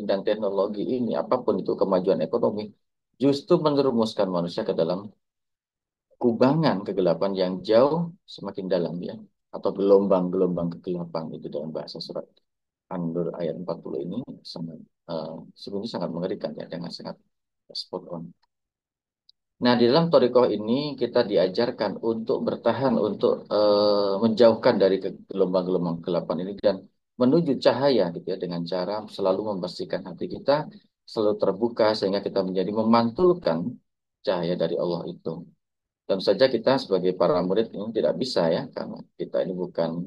dan teknologi ini, apapun itu kemajuan ekonomi, justru menerumuskan manusia ke dalam kubangan kegelapan yang jauh semakin dalam ya, atau gelombang-gelombang kegelapan itu dalam bahasa surat An-Nur ayat 40 ini sangat sebenarnya sangat mengerikan ya, dengan sangat spot on. Nah, di dalam Torikoh ini kita diajarkan untuk bertahan, untuk menjauhkan dari gelombang-gelombang kegelapan ini dan menuju cahaya gitu ya, dengan cara selalu membersihkan hati kita, selalu terbuka sehingga kita menjadi memantulkan cahaya dari Allah itu. Tentu saja kita sebagai para murid ini tidak bisa ya, karena kita ini bukan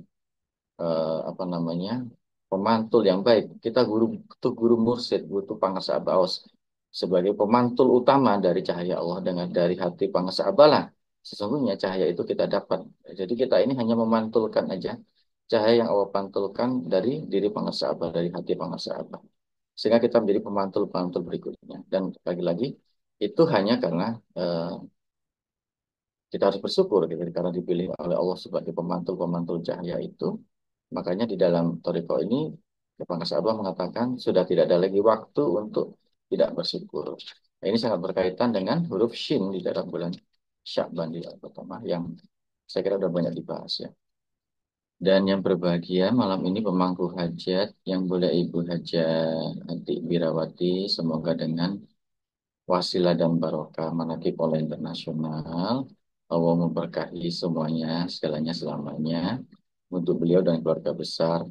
apa namanya, pemantul yang baik. Kita butuh guru mursyid, butuh pangasabah sebagai pemantul utama dari cahaya Allah dengan dari hati pangasabah lah. Sesungguhnya cahaya itu kita dapat. Jadi kita ini hanya memantulkan aja cahaya yang Allah pantulkan dari diri pangasabah, dari hati pangasabah. Sehingga kita menjadi pemantul-pemantul berikutnya. Dan lagi-lagi itu hanya karena eh, kita harus bersyukur gitu, karena dipilih oleh Allah sebagai pemantul-pemantul cahaya itu. Makanya di dalam Toriko ini, Pangkas Abah mengatakan sudah tidak ada lagi waktu untuk tidak bersyukur. Nah, ini sangat berkaitan dengan huruf Shin di dalam bulan Sya'ban di pertama yang saya kira sudah banyak dibahas ya. Dan yang berbahagia malam ini pemangku hajat yang boleh Ibu Hajah Atik Birawati, semoga dengan wasilah dan barokah manakib oleh internasional, Allah memberkahi semuanya, segalanya selamanya untuk beliau dan keluarga besar,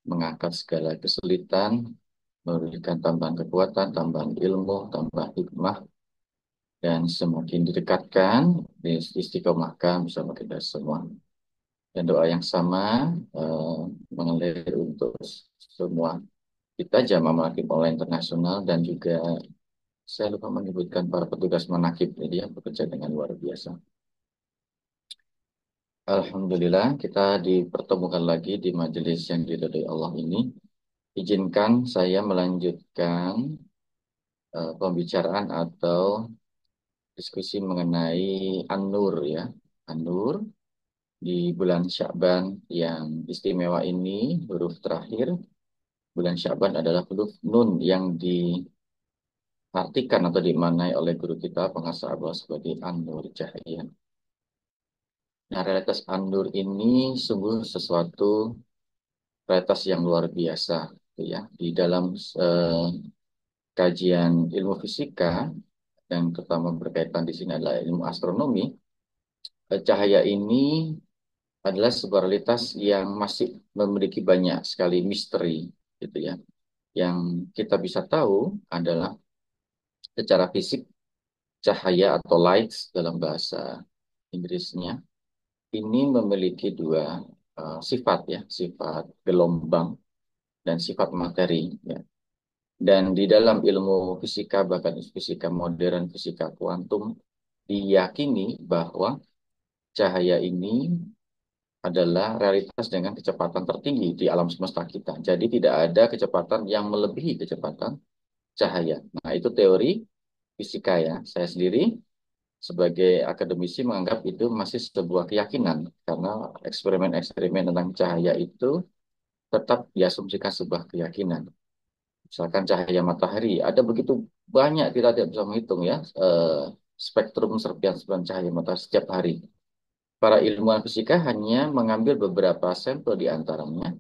mengangkat segala kesulitan, memberikan tambahan kekuatan, tambahan ilmu, tambahan hikmah, dan semakin didekatkan, istiqomahkan bersama kita semua. Dan doa yang sama eh, mengalir untuk semua kita jamaah manakib online internasional dan juga saya lupa menyebutkan para petugas manakib ini yang bekerja dengan luar biasa. Alhamdulillah kita dipertemukan lagi di majelis yang diridhai Allah ini. Izinkan saya melanjutkan pembicaraan atau diskusi mengenai An-Nur ya. An-Nur di bulan Sya'ban yang istimewa ini, huruf terakhir bulan Sya'ban adalah huruf Nun yang diartikan atau dimaknai oleh guru kita pengasas Allah sebagai An-Nur cahaya. Nah, realitas An-Nur ini sungguh sesuatu realitas yang luar biasa gitu ya. Di dalam eh, kajian ilmu fisika yang terutama berkaitan di sini adalah ilmu astronomi, cahaya ini adalah sebuah realitas yang masih memiliki banyak sekali misteri gitu ya. Yang kita bisa tahu adalah secara fisik cahaya atau lights dalam bahasa Inggrisnya ini memiliki dua sifat ya, sifat gelombang dan sifat materi ya. Dan di dalam ilmu fisika, bahkan fisika modern, fisika kuantum, diyakini bahwa cahaya ini adalah realitas dengan kecepatan tertinggi di alam semesta kita. Jadi tidak ada kecepatan yang melebihi kecepatan cahaya. Nah, itu teori fisika ya. Saya sendiri sebagai akademisi menganggap itu masih sebuah keyakinan karena eksperimen-eksperimen tentang cahaya itu tetap diasumsikan sebuah keyakinan. Misalkan cahaya matahari, ada begitu banyak kita tidak bisa menghitung ya spektrum serpian-serpian cahaya matahari setiap hari. Para ilmuwan fisika hanya mengambil beberapa sampel di antaranya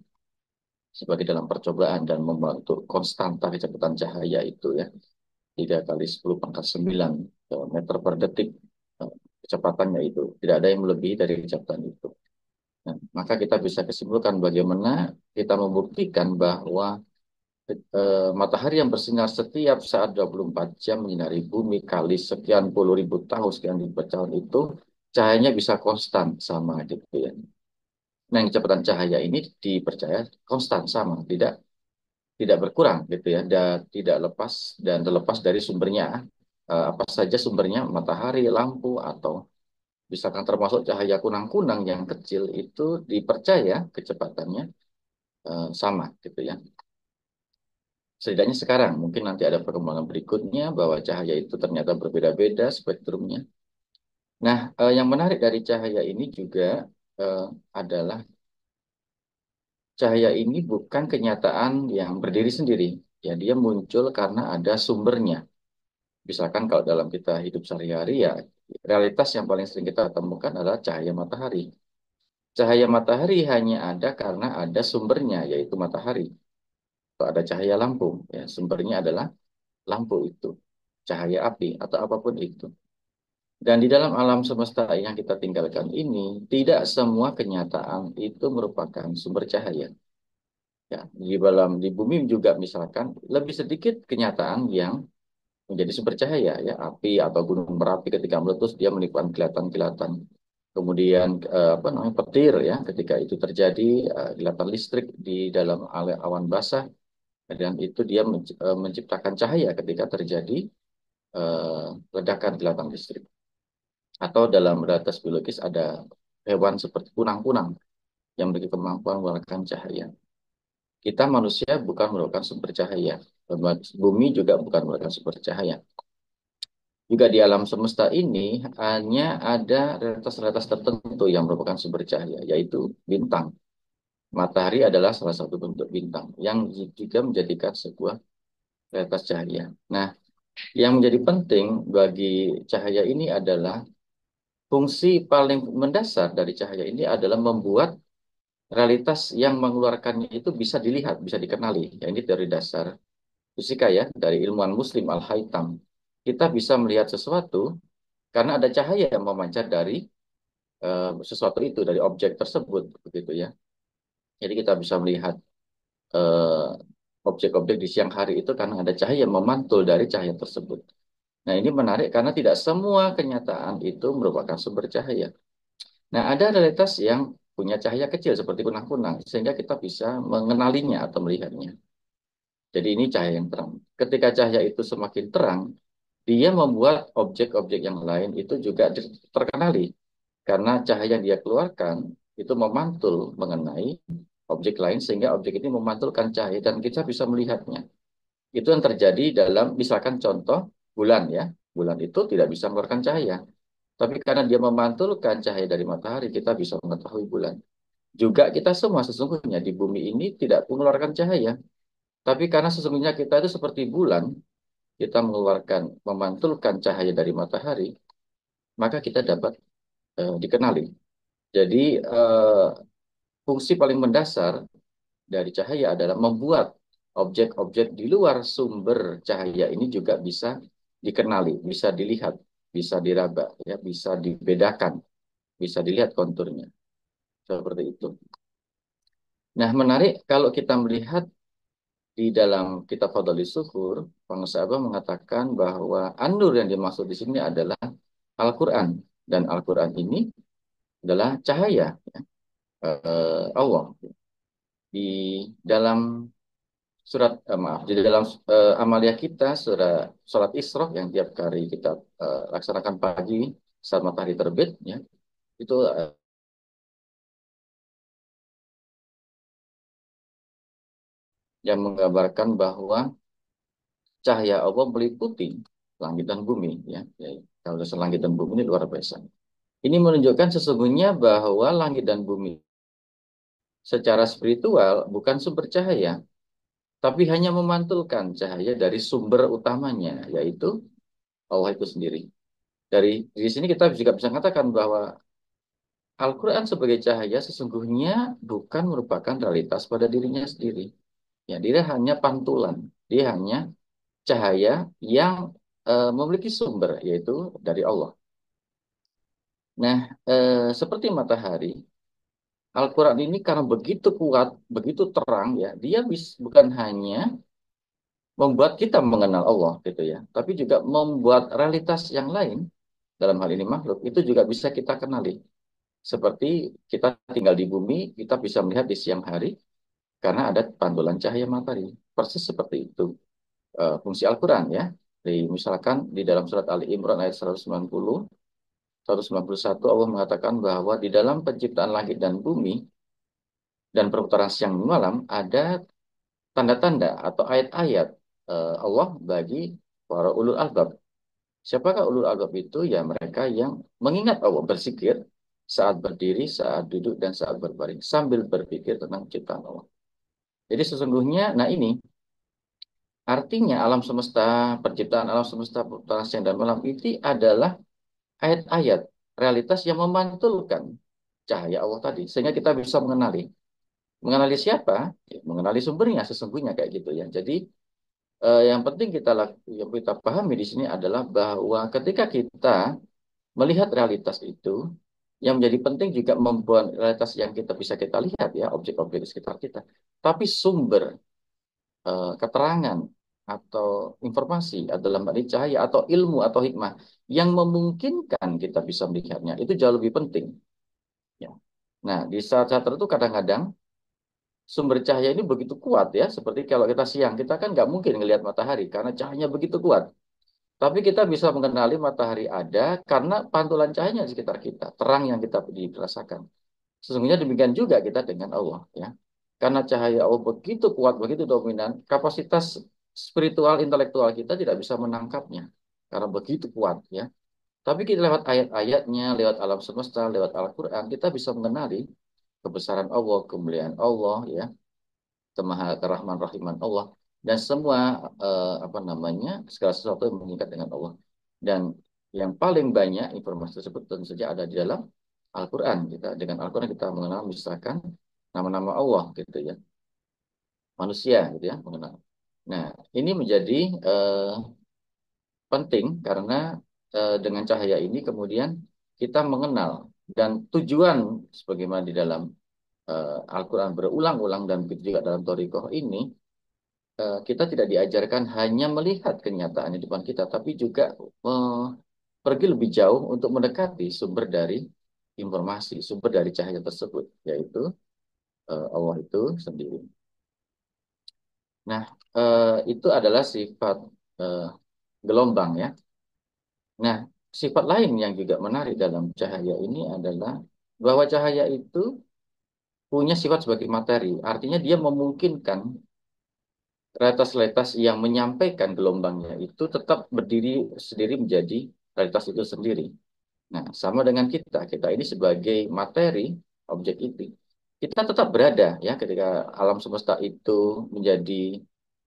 sebagai dalam percobaan dan membentuk konstanta kecepatan cahaya itu ya 3 kali 10⁻⁹ meter per detik eh, kecepatannya itu tidak ada yang melebihi dari kecepatan itu. Nah, maka kita bisa kesimpulan bagaimana kita membuktikan bahwa matahari yang bersinar setiap saat 24 jam menyinari bumi kali sekian puluh ribu tahun, sekian ribu tahun itu cahayanya bisa konstan sama gitu ya. Nah, yang kecepatan cahaya ini dipercaya konstan sama, tidak berkurang gitu ya, dan tidak lepas dan terlepas dari sumbernya. Apa saja sumbernya, matahari, lampu, atau misalkan termasuk cahaya kunang-kunang yang kecil itu dipercaya kecepatannya sama gitu ya. Setidaknya sekarang, mungkin nanti ada perkembangan berikutnya bahwa cahaya itu ternyata berbeda-beda spektrumnya. Nah, yang menarik dari cahaya ini juga adalah cahaya ini bukan kenyataan yang berdiri sendiri. Ya, dia muncul karena ada sumbernya. Misalkan kalau dalam kita hidup sehari-hari ya, realitas yang paling sering kita temukan adalah cahaya matahari. Cahaya matahari hanya ada karena ada sumbernya, yaitu matahari. Kalau ada cahaya lampu, ya, sumbernya adalah lampu itu, cahaya api, atau apapun itu. Dan di dalam alam semesta yang kita tinggalkan ini, tidak semua kenyataan itu merupakan sumber cahaya. Ya, di bumi juga misalkan lebih sedikit kenyataan yang menjadi sumber cahaya, ya, api atau gunung berapi ketika meletus dia menimbulkan kilatan-kilatan. Kemudian apa namanya, petir, ya, ketika itu terjadi, kilatan listrik di dalam awan basah, dan itu dia menciptakan cahaya ketika terjadi ledakan kilatan listrik. Atau dalam realitas biologis ada hewan seperti kunang-kunang yang memiliki kemampuan mengeluarkan cahaya. Kita manusia bukan merupakan sumber cahaya. Bumi juga bukan merupakan sumber cahaya. Juga di alam semesta ini hanya ada realitas-realitas tertentu yang merupakan sumber cahaya, yaitu bintang. Matahari adalah salah satu bentuk bintang yang juga menjadikan sebuah realitas cahaya. Nah, yang menjadi penting bagi cahaya ini adalah fungsi paling mendasar dari cahaya ini adalah membuat realitas yang mengeluarkannya itu bisa dilihat, bisa dikenali. Ya, ini dari dasar fisika, ya, dari ilmuwan Muslim Al-Haytham. Kita bisa melihat sesuatu karena ada cahaya yang memancar dari sesuatu itu, dari objek tersebut, begitu ya. Jadi kita bisa melihat eh, objek-objek di siang hari itu karena ada cahaya yang memantul dari cahaya tersebut. Nah, ini menarik karena tidak semua kenyataan itu merupakan sumber cahaya. Nah, ada realitas yang punya cahaya kecil seperti kunang-kunang, sehingga kita bisa mengenalinya atau melihatnya. Jadi ini cahaya yang terang. Ketika cahaya itu semakin terang, dia membuat objek-objek yang lain itu juga terkenali. Karena cahaya yang dia keluarkan itu memantul mengenai objek lain, sehingga objek ini memantulkan cahaya dan kita bisa melihatnya. Itu yang terjadi dalam, misalkan contoh, bulan, ya. Bulan itu tidak bisa mengeluarkan cahaya. Tapi karena dia memantulkan cahaya dari matahari, kita bisa mengetahui bulan. Juga kita semua sesungguhnya di bumi ini tidak mengeluarkan cahaya. Tapi karena sesungguhnya kita itu seperti bulan, kita mengeluarkan, memantulkan cahaya dari matahari, maka kita dapat dikenali. Jadi fungsi paling mendasar dari cahaya adalah membuat objek-objek di luar sumber cahaya ini juga bisa dikenali, bisa dilihat, bisa diraba, ya, bisa dibedakan, bisa dilihat konturnya. Seperti itu. Nah, menarik kalau kita melihat di dalam kitab Fadhalis Zuhur, pengusaha mengatakan bahwa an-nur yang dimaksud di sini adalah Al-Quran. Dan Al-Quran ini adalah cahaya, ya, Allah. Di dalam maaf, di dalam amalia kita, surah sholat Isra yang tiap hari kita laksanakan pagi saat matahari terbit, ya, itu yang menggambarkan bahwa cahaya Allah meliputi langit dan bumi, ya. Ya, kalau langit dan bumi ini luar biasa. Ini menunjukkan sesungguhnya bahwa langit dan bumi secara spiritual bukan sumber cahaya, tapi hanya memantulkan cahaya dari sumber utamanya, yaitu Allah itu sendiri. Di sini kita juga bisa katakan bahwa Al-Quran sebagai cahaya sesungguhnya bukan merupakan realitas pada dirinya sendiri. Ya, dia hanya pantulan. Dia hanya cahaya yang memiliki sumber, yaitu dari Allah. Nah, seperti matahari, Al-Quran ini karena begitu kuat, begitu terang, ya, dia bukan hanya membuat kita mengenal Allah, gitu ya, tapi juga membuat realitas yang lain, dalam hal ini makhluk, itu juga bisa kita kenali. Seperti kita tinggal di bumi, kita bisa melihat di siang hari, karena ada pantulan cahaya matahari. Persis seperti itu fungsi Al-Quran, ya. Misalkan di dalam surat Ali Imran ayat 190, 191 Allah mengatakan bahwa di dalam penciptaan langit dan bumi dan perputaran siang dan malam ada tanda-tanda atau ayat-ayat Allah bagi para ulul albab. Siapakah ulul albab itu? Ya, mereka yang mengingat Allah, bersikir saat berdiri, saat duduk, dan saat berbaring, sambil berpikir tentang ciptaan Allah. Jadi sesungguhnya, nah ini, artinya alam semesta, penciptaan alam semesta, penciptaan siang dan malam itu adalah ayat-ayat realitas yang memantulkan cahaya Allah tadi. Sehingga kita bisa mengenali. Mengenali siapa? Ya, mengenali sumbernya sesungguhnya kayak gitu ya. Jadi yang penting yang kita pahami di sini adalah bahwa ketika kita melihat realitas itu, yang menjadi penting juga membuat realitas yang kita bisa kita lihat ya, objek-objek di sekitar kita. Tapi sumber keterangan atau informasi adalah cahaya atau ilmu atau hikmah yang memungkinkan kita bisa melihatnya itu jauh lebih penting. Ya. Nah, di saat-saat tertentu kadang-kadang sumber cahaya ini begitu kuat ya, seperti kalau kita siang kita kan nggak mungkin ngelihat matahari karena cahayanya begitu kuat. Tapi kita bisa mengenali matahari ada karena pantulan cahayanya di sekitar kita, terang yang kita dirasakan. Sesungguhnya demikian juga kita dengan Allah ya. Karena cahaya Allah begitu kuat, begitu dominan, kapasitas spiritual intelektual kita tidak bisa menangkapnya karena begitu kuat ya. Tapi kita lewat ayat-ayatnya, lewat alam semesta, lewat Al-Qur'an, kita bisa mengenali kebesaran Allah, kemuliaan Allah ya, kemaha kerahman rahiman Allah dan semua apa namanya? Segala sesuatu yang mengikat dengan Allah. Dan yang paling banyak informasi tersebut tentu saja ada di dalam Al-Quran. Dengan Al-Quran kita mengenal misalkan nama-nama Allah gitu ya, manusia gitu ya mengenal. Nah, ini menjadi penting karena dengan cahaya ini kemudian kita mengenal dan tujuan sebagaimana di dalam Al-Quran berulang-ulang dan begitu juga dalam Thoriqoh ini kita tidak diajarkan hanya melihat kenyataan di depan kita, tapi juga pergi lebih jauh untuk mendekati sumber dari informasi, sumber dari cahaya tersebut, yaitu Allah itu sendiri. Nah, itu adalah sifat eh, gelombang ya. Nah, sifat lain yang juga menarik dalam cahaya ini adalah bahwa cahaya itu punya sifat sebagai materi. Artinya dia memungkinkan realitas-realitas yang menyampaikan gelombangnya itu tetap berdiri sendiri menjadi realitas itu sendiri. Nah, sama dengan kita. Kita ini sebagai materi, objek itu. Kita tetap berada ya ketika alam semesta itu menjadi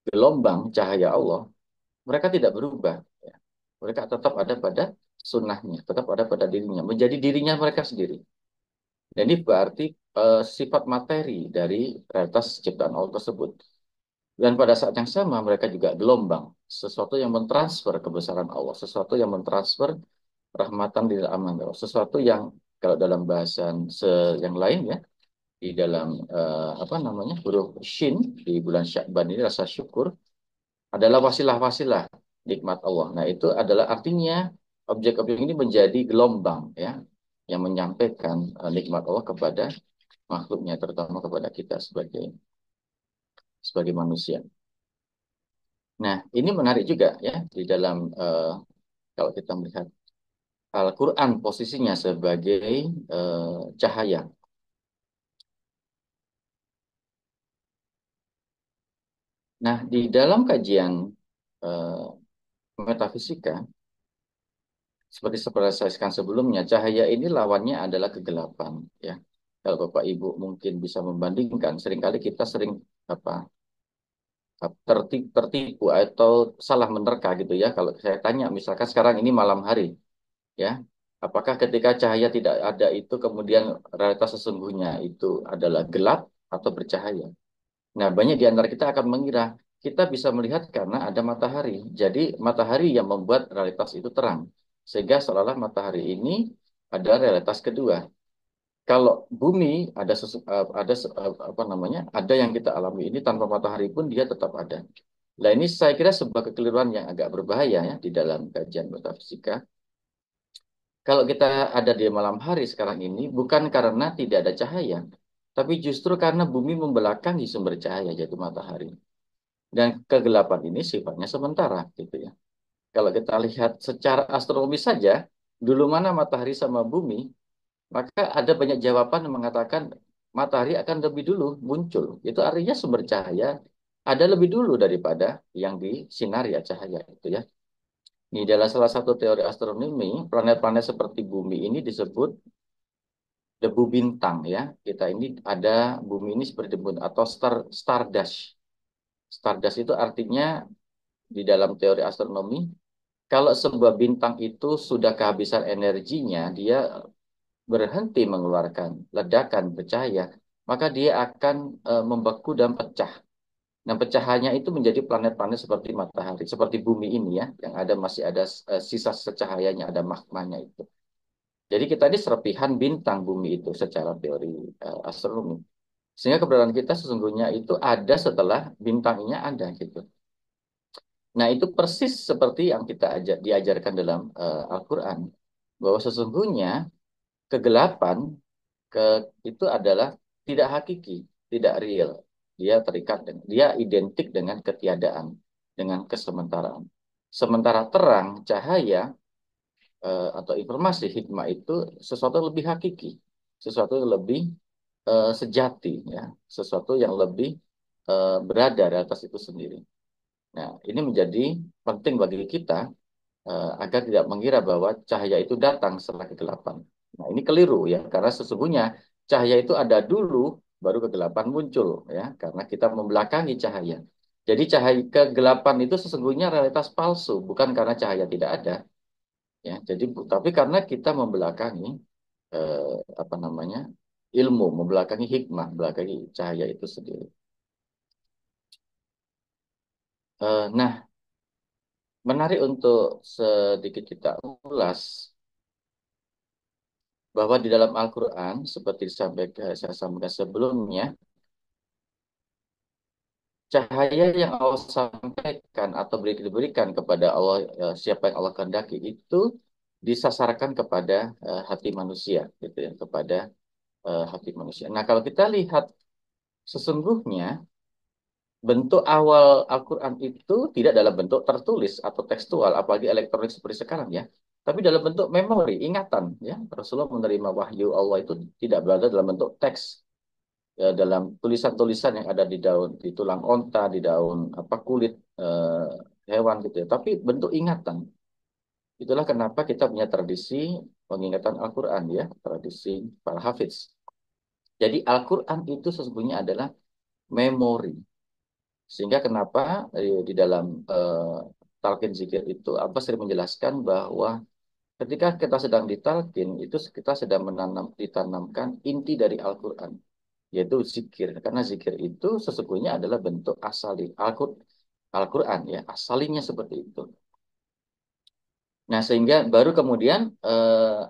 gelombang cahaya Allah. Mereka tidak berubah. Ya. Mereka tetap ada pada sunnahnya, tetap ada pada dirinya. Menjadi dirinya mereka sendiri. Dan ini berarti sifat materi dari realitas ciptaan Allah tersebut. Dan pada saat yang sama mereka juga gelombang. Sesuatu yang mentransfer kebesaran Allah. Sesuatu yang mentransfer rahmatan di dalam Allah. Sesuatu yang kalau dalam bahasan yang lain ya. Di dalam apa namanya huruf shin di bulan Syakban ini rasa syukur adalah wasilah-wasilah nikmat Allah. Nah itu adalah artinya objek-objek ini menjadi gelombang ya. Yang menyampaikan nikmat Allah kepada makhluknya. Terutama kepada kita sebagai manusia. Nah, ini menarik juga ya di dalam kalau kita melihat Al-Quran posisinya sebagai cahaya. Nah, di dalam kajian eh, metafisika, seperti saya sampaikan sebelumnya, cahaya ini lawannya adalah kegelapan. Ya, kalau Bapak Ibu mungkin bisa membandingkan, seringkali kita sering apa tertipu atau salah menerka gitu ya. Kalau saya tanya, misalkan sekarang ini malam hari, ya. Apakah ketika cahaya tidak ada itu kemudian realitas sesungguhnya itu adalah gelap atau bercahaya? Nah, banyak di antara kita akan mengira kita bisa melihat karena ada matahari. Jadi matahari yang membuat realitas itu terang. Sehingga seolah-olah matahari ini ada realitas kedua. Kalau bumi apa namanya? Ada yang kita alami ini tanpa matahari pun dia tetap ada. Nah, ini saya kira sebuah kekeliruan yang agak berbahaya ya di dalam kajian metafisika. Kalau kita ada di malam hari sekarang ini, bukan karena tidak ada cahaya, tapi justru karena bumi membelakangi sumber cahaya, yaitu matahari. Dan kegelapan ini sifatnya sementara, gitu ya. Kalau kita lihat secara astronomis saja, dulu mana matahari sama bumi, maka ada banyak jawaban yang mengatakan matahari akan lebih dulu muncul. Itu artinya sumber cahaya ada lebih dulu daripada yang disinari ya cahaya, itu ya. Ini adalah salah satu teori astronomi, planet-planet seperti bumi ini disebut debu bintang ya. Kita ini ada bumi ini seperti debu atau stardust. Stardust itu artinya di dalam teori astronomi, kalau sebuah bintang itu sudah kehabisan energinya, dia berhenti mengeluarkan ledakan bercahaya, maka dia akan membeku dan pecah. Nah, pecahannya itu menjadi planet-planet seperti matahari, seperti bumi ini ya, yang ada masih ada sisa cahayanya, ada magmanya itu. Jadi kita ini serpihan bintang bumi itu secara teori astronomi. Sehingga keberadaan kita sesungguhnya itu ada setelah bintangnya ada gitu. Nah, itu persis seperti yang kita diajarkan dalam Al-Quran. Bahwa sesungguhnya kegelapan ke, itu adalah tidak hakiki, tidak real. Dia terikat dengan, dia identik dengan ketiadaan, dengan kesementaraan. Sementara terang, cahaya, atau informasi hikmah itu sesuatu yang lebih hakiki, sesuatu yang lebih sejati, ya, sesuatu yang lebih berada di atas itu sendiri. Nah, ini menjadi penting bagi kita agar tidak mengira bahwa cahaya itu datang setelah kegelapan. Nah, ini keliru ya, karena sesungguhnya cahaya itu ada dulu, baru kegelapan muncul ya, karena kita membelakangi cahaya. Jadi cahaya kegelapan itu sesungguhnya realitas palsu, bukan karena cahaya tidak ada ya. Jadi tapi karena kita membelakangi eh, apa namanya ilmu, membelakangi hikmah, membelakangi cahaya itu sendiri. Nah, menarik untuk sedikit kita ulas bahwa di dalam Al-Quran, seperti saya sampaikan sebelumnya, cahaya yang Allah sampaikan atau diberikan kepada Allah, siapa yang Allah kehendaki, itu disasarkan kepada hati manusia, gitu ya, kepada hati manusia. Nah, kalau kita lihat sesungguhnya bentuk awal Al-Quran itu tidak dalam bentuk tertulis atau tekstual, apalagi elektronik seperti sekarang ya, tapi dalam bentuk memori, ingatan ya. Rasulullah menerima wahyu Allah itu tidak berada dalam bentuk teks, ya, dalam tulisan-tulisan yang ada di daun, di tulang onta, di daun apa kulit hewan gitu ya, tapi bentuk ingatan. Itulah kenapa kita punya tradisi pengingatan Al-Quran ya, tradisi para hafiz. Jadi Al-Quran itu sesungguhnya adalah memori. Sehingga kenapa di dalam talqin zikir itu apa sering menjelaskan bahwa ketika kita sedang ditalqin itu kita sedang ditanamkan inti dari Al-Quran, yaitu zikir. Karena zikir itu sesungguhnya adalah bentuk asali Al-Quran ya, asalinya seperti itu. Nah, sehingga baru kemudian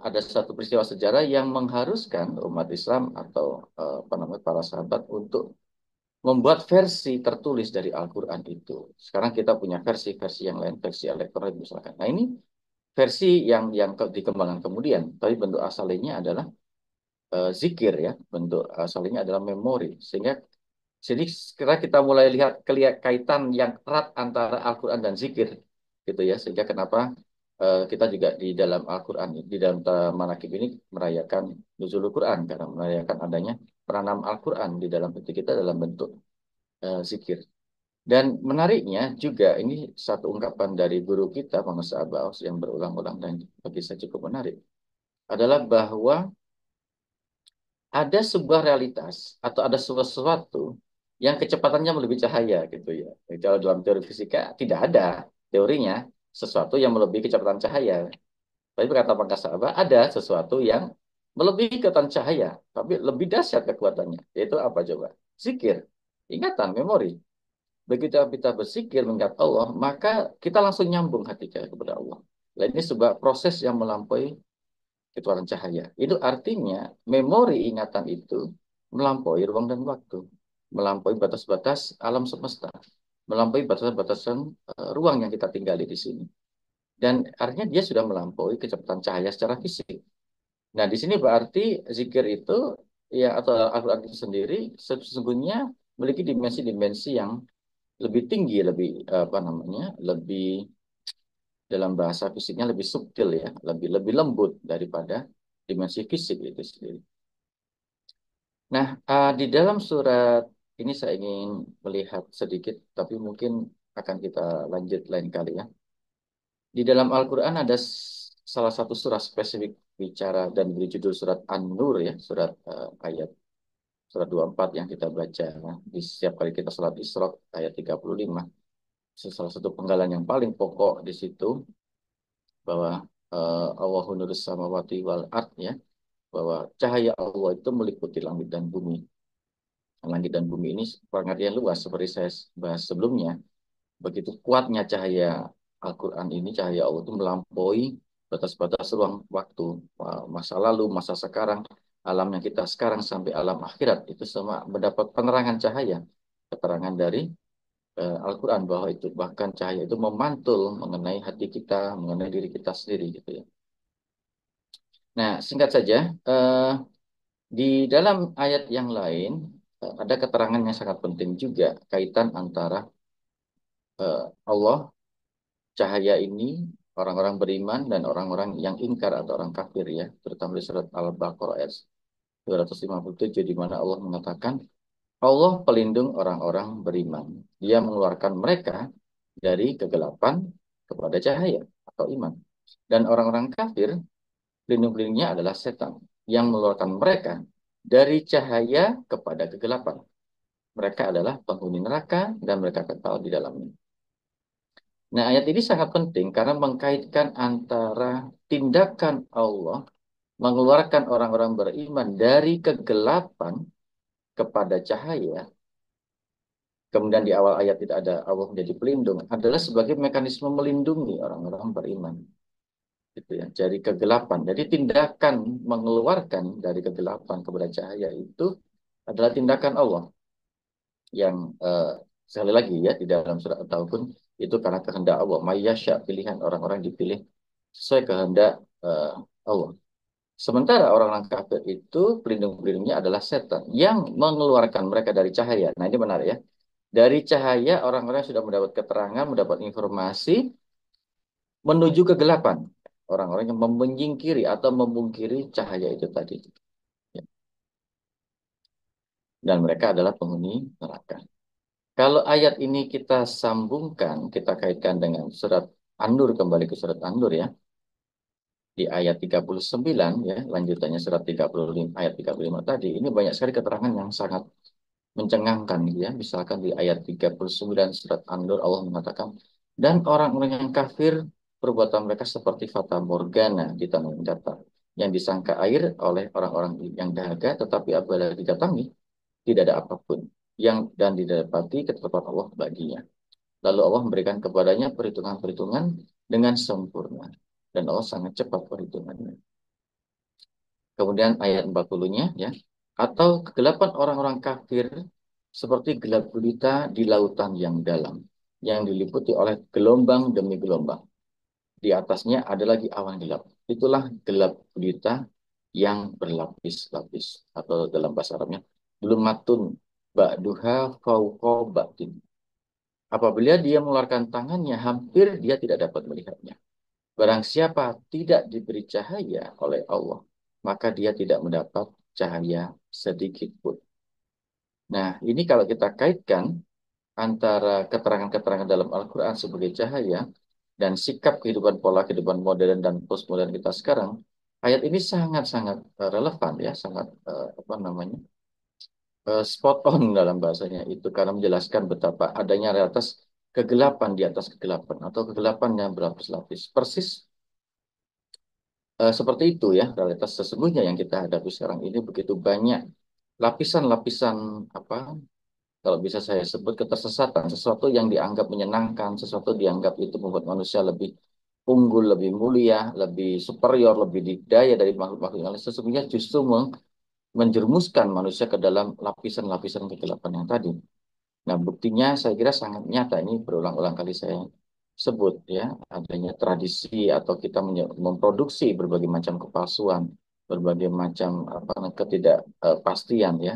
ada satu peristiwa sejarah yang mengharuskan umat Islam atau apa namanya para sahabat untuk membuat versi tertulis dari Al-Quran itu. Sekarang kita punya versi-versi yang lain, versi elektronik misalkan. Nah, ini versi yang dikembangkan kemudian, tapi bentuk asalnya adalah zikir ya, bentuk asalnya adalah memori. Sehingga kita mulai lihat kaitan yang erat antara Al-Quran dan zikir, gitu ya. Sehingga kenapa kita juga di dalam Al-Quran, di dalam manakib ini merayakan Nuzulul Quran, karena merayakan adanya peranam Al-Quran di dalam hati kita dalam bentuk zikir. Dan menariknya juga ini satu ungkapan dari guru kita, Bang Abbas, yang berulang-ulang dan bagi saya cukup menarik, adalah bahwa ada sebuah realitas atau ada sesuatu yang kecepatannya melebihi cahaya gitu ya. Kalau dalam teori fisika tidak ada teorinya sesuatu yang melebihi kecepatan cahaya. Tapi berkata Bang Kasaba, ada sesuatu yang melebihi kecepatan cahaya, tapi lebih dahsyat kekuatannya. Yaitu apa coba? Zikir, ingatan, memori. Begitu kita bersikir mengingat Allah, maka kita langsung nyambung hati kita kepada Allah. Nah, ini sebuah proses yang melampaui ketuhanan cahaya. Itu artinya memori ingatan itu melampaui ruang dan waktu, melampaui batas-batas alam semesta, melampaui batasan-batasan ruang yang kita tinggali di sini. Dan artinya dia sudah melampaui kecepatan cahaya secara fisik. Nah, di sini berarti zikir itu ya atau Al-Quran itu sendiri sesungguhnya memiliki dimensi-dimensi yang lebih tinggi, lebih apa namanya, lebih dalam bahasa fisiknya lebih subtil ya, lebih lebih lembut daripada dimensi fisik itu sendiri. Nah, di dalam surat ini saya ingin melihat sedikit, tapi mungkin akan kita lanjut lain kali ya. Di dalam Al-Quran ada salah satu surat spesifik bicara dan beri judul surat An-Nur ya, surat ayat surat 24 yang kita baca di setiap kali kita sholat Isra ayat 35. salah satu penggalan yang paling pokok di situ bahwa Allahu nurus samawati wal ard ya, bahwa cahaya Allah itu meliputi langit dan bumi. Langit dan bumi ini pengertian luas seperti saya bahas sebelumnya. Begitu kuatnya cahaya Al-Quran ini, cahaya Allah itu melampaui batas-batas ruang waktu, masa lalu, masa sekarang, alam yang kita sekarang sampai alam akhirat itu semua mendapat penerangan cahaya, keterangan dari Al-Quran bahwa itu bahkan cahaya itu memantul mengenai hati kita, mengenai diri kita sendiri gitu ya. Nah, singkat saja, eh, di dalam ayat yang lain ada keterangan yang sangat penting juga kaitan antara Allah cahaya ini orang-orang beriman dan orang-orang yang ingkar atau orang kafir ya, terutama di surat Al-Baqarah ayat 257 di mana Allah mengatakan Allah pelindung orang-orang beriman. Dia mengeluarkan mereka dari kegelapan kepada cahaya atau iman. Dan orang-orang kafir, pelindung-pelindungnya adalah setan yang mengeluarkan mereka dari cahaya kepada kegelapan. Mereka adalah penghuni neraka dan mereka kekal di dalamnya. Nah, ayat ini sangat penting karena mengkaitkan antara tindakan Allah mengeluarkan orang-orang beriman dari kegelapan kepada cahaya. Kemudian di awal ayat tidak ada Allah menjadi pelindung adalah sebagai mekanisme melindungi orang-orang beriman. Gitu ya, dari kegelapan. Jadi tindakan mengeluarkan dari kegelapan kepada cahaya itu adalah tindakan Allah yang sekali lagi ya di dalam surat ataupun itu karena kehendak Allah. Mayyasya pilihan orang-orang dipilih sesuai kehendak eh, Allah. Sementara orang-orang kafir itu pelindung-pelindungnya adalah setan yang mengeluarkan mereka dari cahaya. Nah ini benar ya. Dari cahaya orang-orang sudah mendapat keterangan, mendapat informasi menuju kegelapan. Orang-orang yang menyingkiri atau memungkiri cahaya itu tadi. Ya. Dan mereka adalah penghuni neraka. Kalau ayat ini kita sambungkan, kita kaitkan dengan surat An-Nur, kembali ke surat An-Nur ya. Di ayat 39 ya, lanjutannya surat 35, ayat 35 tadi, ini banyak sekali keterangan yang sangat mencengangkan gitu ya. Misalkan di ayat 39 surat An-Nur Allah mengatakan, dan orang-orang yang kafir perbuatan mereka seperti fata morgana di tanah yang datar, yang disangka air oleh orang-orang yang dahaga, tetapi apabila didatangi, tidak ada apapun yang dan didapati ketetapan Allah baginya. Lalu Allah memberikan kepadanya perhitungan-perhitungan dengan sempurna. Dan Allah sangat cepat perhitungannya. Kemudian ayat 40-nya ya. Atau kegelapan orang-orang kafir seperti gelap gulita di lautan yang dalam. Yang diliputi oleh gelombang demi gelombang. Di atasnya ada lagi awan gelap. Itulah gelap gulita yang berlapis-lapis. Atau dalam bahasa Arabnya. Matun ba'duha fauqa ba'din. Apabila dia mengeluarkan tangannya, hampir dia tidak dapat melihatnya. Barang siapa tidak diberi cahaya oleh Allah, maka dia tidak mendapat cahaya sedikit pun. Nah, ini kalau kita kaitkan antara keterangan-keterangan dalam Al-Quran sebagai cahaya dan sikap kehidupan pola kehidupan modern dan postmodern kita sekarang, ayat ini sangat-sangat relevan ya, sangat apa namanya spot on dalam bahasanya itu karena menjelaskan betapa adanya realitas kegelapan di atas kegelapan atau kegelapan yang berlapis-lapis. Persis seperti itu ya realitas sesungguhnya yang kita hadapi sekarang ini begitu banyak lapisan-lapisan apa kalau bisa saya sebut ketersesatan, sesuatu yang dianggap menyenangkan, sesuatu dianggap itu membuat manusia lebih unggul, lebih mulia, lebih superior, lebih didaya dari makhluk-makhluk yang lain. Sesungguhnya justru menjerumuskan manusia ke dalam lapisan-lapisan kegelapan yang tadi. Nah, buktinya saya kira sangat nyata ini berulang-ulang kali saya sebut ya, adanya tradisi atau kita memproduksi berbagai macam kepalsuan, berbagai macam apa ketidakpastian ya,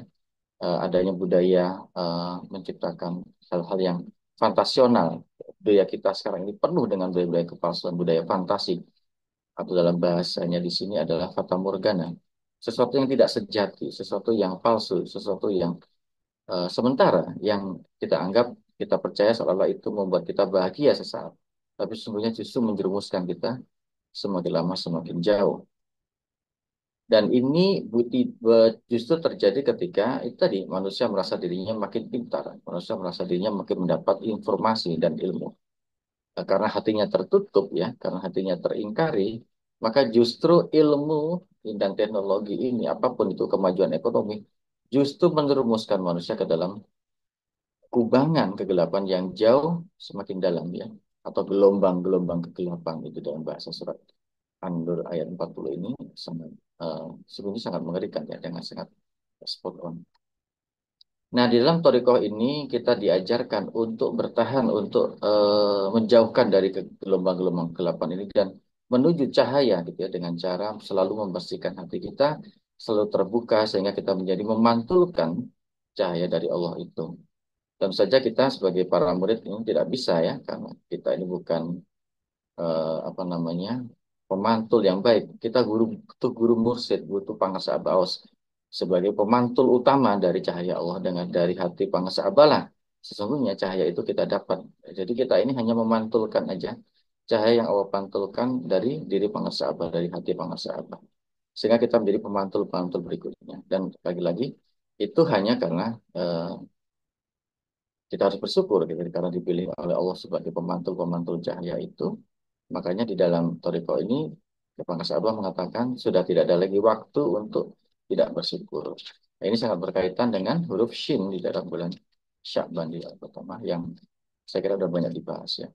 adanya budaya menciptakan hal-hal yang fantasional. Budaya kita sekarang ini penuh dengan budaya-budaya kepalsuan, budaya fantasi atau dalam bahasanya di sini adalah fata morgana. Sesuatu yang tidak sejati, sesuatu yang palsu, sesuatu yang sementara yang kita anggap kita percaya seolah-olah itu membuat kita bahagia sesaat, tapi sesungguhnya justru menjerumuskan kita semakin lama semakin jauh. Dan ini justru terjadi ketika itu tadi manusia merasa dirinya makin pintar, manusia merasa dirinya makin mendapat informasi dan ilmu. Karena hatinya tertutup ya, karena hatinya teringkari, maka justru ilmu dan teknologi ini, apapun itu kemajuan ekonomi, justru menjerumuskan manusia ke dalam kubangan kegelapan yang jauh semakin dalam ya, atau gelombang-gelombang kegelapan itu dalam bahasa surat An-Nur ayat 40 ini sangat sebenarnya sangat mengerikan ya, dengan sangat spot on. Nah, di dalam Torikoh ini kita diajarkan untuk bertahan, untuk menjauhkan dari gelombang-gelombang kegelapan ini dan menuju cahaya gitu ya, dengan cara selalu membersihkan hati kita, selalu terbuka sehingga kita menjadi memantulkan cahaya dari Allah itu. Tentu saja kita sebagai para murid ini tidak bisa ya, karena kita ini bukan apa namanya, pemantul yang baik. Kita butuh guru mursyid, butuh pangasah baos sebagai pemantul utama dari cahaya Allah dengan dari hati pangasah abalah. Sesungguhnya cahaya itu kita dapat. Jadi kita ini hanya memantulkan aja cahaya yang Allah pantulkan dari diri pangasah abah, dari hati pangasah abah. Sehingga kita menjadi pemantul-pemantul berikutnya. Dan lagi-lagi itu hanya karena kita harus bersyukur gitu, karena dipilih oleh Allah sebagai pemantul-pemantul cahaya itu. Makanya di dalam Toriko ini, Pangkas Abah mengatakan sudah tidak ada lagi waktu untuk tidak bersyukur. Nah, ini sangat berkaitan dengan huruf Shin di dalam bulan Sya'ban di pertama yang saya kira sudah banyak dibahas ya.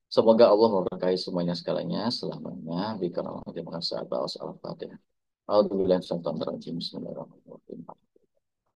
Semoga Allah memberkahi semuanya segalanya selamanya. Bikaramati Pangkas Abah. Al-Fatihah. Bismillahirrahmanirrahim.